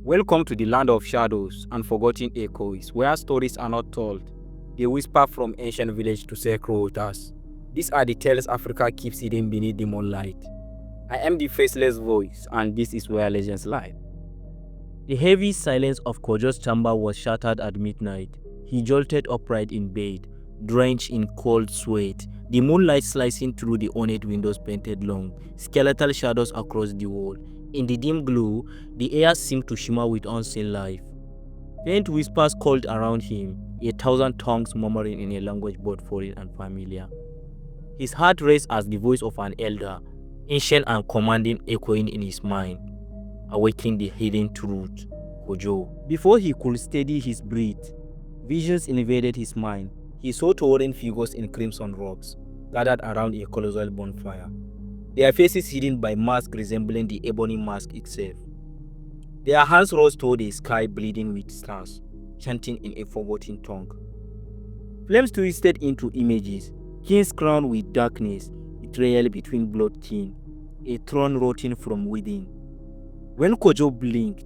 Welcome to the land of shadows and forgotten echoes, where stories are not told. They whisper from ancient village to sacred altars. These are the tales Africa keeps hidden beneath the moonlight. I am the faceless voice, and this is where legends lie. The heavy silence of Kojo's chamber was shattered at midnight. He jolted upright in bed, drenched in cold sweat, the moonlight slicing through the ornate windows painted long, skeletal shadows across the wall. In the dim glow, the air seemed to shimmer with unseen life. Faint whispers called around him, a thousand tongues murmuring in a language both foreign and familiar. His heart raced as the voice of an elder, ancient and commanding, echoing in his mind, awakening the hidden truth. Kojo. Before he could steady his breath, visions invaded his mind. He saw towering figures in crimson robes, gathered around a colossal bonfire, their faces hidden by masks resembling the Ebony Mask itself. Their hands rose toward the sky, bleeding with stars, chanting in a forgotten tongue. Flames twisted into images, kings crowned with darkness, betrayal between blood kin, a throne rotting from within. When Kojo blinked,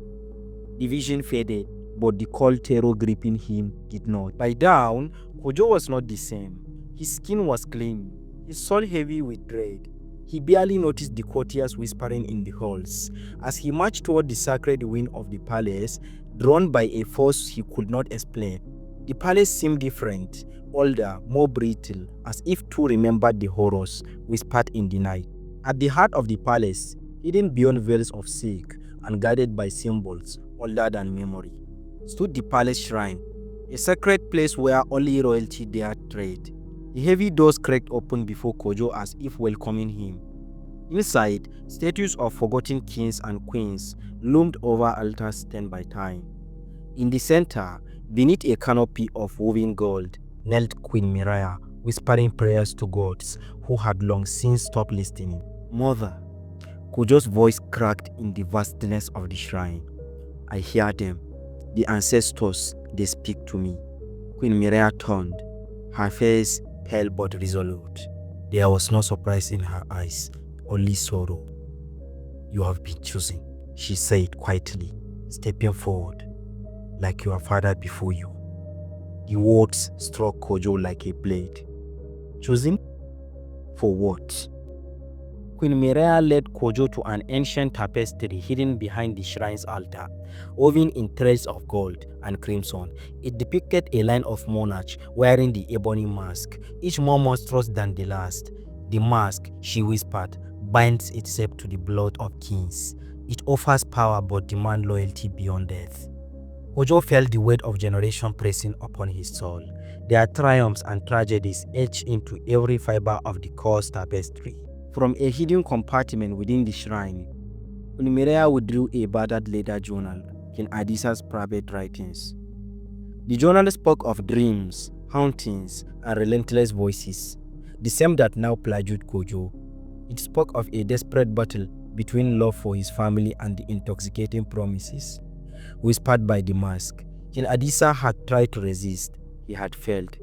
the vision faded, but the cold terror gripping him did not. By dawn, Kojo was not the same. His skin was clean, his soul heavy with dread. He barely noticed the courtiers whispering in the halls as he marched toward the sacred wing of the palace, drawn by a force he could not explain. The palace seemed different, older, more brittle, as if two remembered the horrors whispered in the night. At the heart of the palace, hidden beyond veils of silk and guided by symbols older than memory, stood the palace shrine, a sacred place where only royalty dared tread. The heavy doors cracked open before Kojo as if welcoming him. Inside, statues of forgotten kings and queens loomed over altars stained by time. In the center, beneath a canopy of woven gold, knelt Queen Miriah, whispering prayers to gods who had long since stopped listening. Mother, Kojo's voice cracked in the vastness of the shrine. I hear them, the ancestors, they speak to me. Queen Miriah turned, her face pale but resolute. There was no surprise in her eyes, only sorrow. You have been chosen, she said quietly, stepping forward, like your father before you. The words struck Kojo like a blade. Chosen? For what? Queen Miriah led Kojo to an ancient tapestry hidden behind the shrine's altar, woven in threads of gold and crimson. It depicted a line of monarchs wearing the ebony mask, each more monstrous than the last. The mask, she whispered, binds itself to the blood of kings. It offers power but demands loyalty beyond death. Kojo felt the weight of generation pressing upon his soul, their triumphs and tragedies etched into every fiber of the cursed tapestry. From a hidden compartment within the shrine, Queen Miriah withdrew a battered leather journal, King Adisa's private writings. The journal spoke of dreams, hauntings, and relentless voices, the same that now plagued Kojo. It spoke of a desperate battle between love for his family and the intoxicating promises whispered by the mask. King Adisa had tried to resist. He had failed.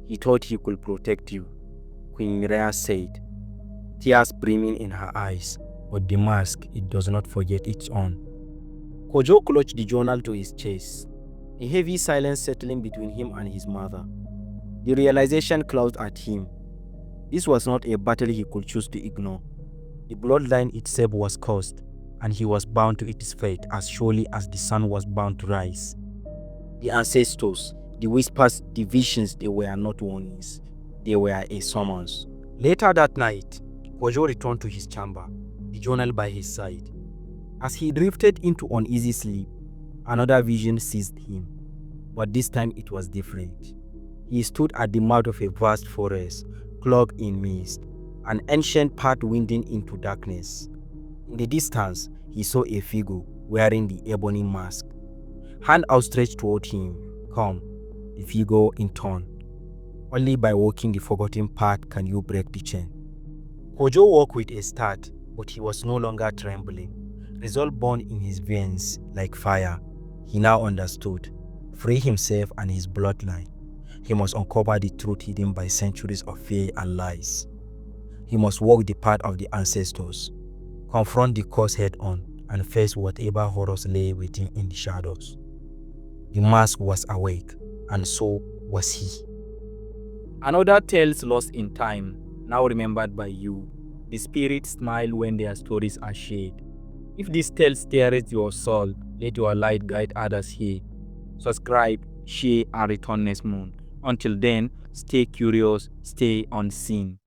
He thought he could protect you, Queen Miriah said, tears brimming in her eyes, but the mask, it does not forget its own. Kojo clutched the journal to his chest, a heavy silence settling between him and his mother. The realization clouded at him. This was not a battle he could choose to ignore. The bloodline itself was cursed, and he was bound to its fate as surely as the sun was bound to rise. The ancestors, the whispers, the visions, they were not warnings. They were a summons. Later that night, Kojo returned to his chamber, the journal by his side. As he drifted into uneasy sleep, another vision seized him, but this time it was different. He stood at the mouth of a vast forest, cloaked in mist, an ancient path winding into darkness. In the distance, he saw a figure wearing the ebony mask, hand outstretched toward him. Come, the figure intoned. Only by walking the forgotten path can you break the chain. Kojo woke with a start, but he was no longer trembling. Resolve burned in his veins like fire. He now understood. Free himself and his bloodline. He must uncover the truth hidden by centuries of fear and lies. He must walk the path of the ancestors, confront the cause head on, and face whatever horrors lay within in the shadows. The mask was awake, and so was he. Another tales lost in time, now remembered by you. The spirits smile when their stories are shared. If this tale stirs your soul, let your light guide others here. Subscribe, share, and return next month. Until then, stay curious, stay unseen.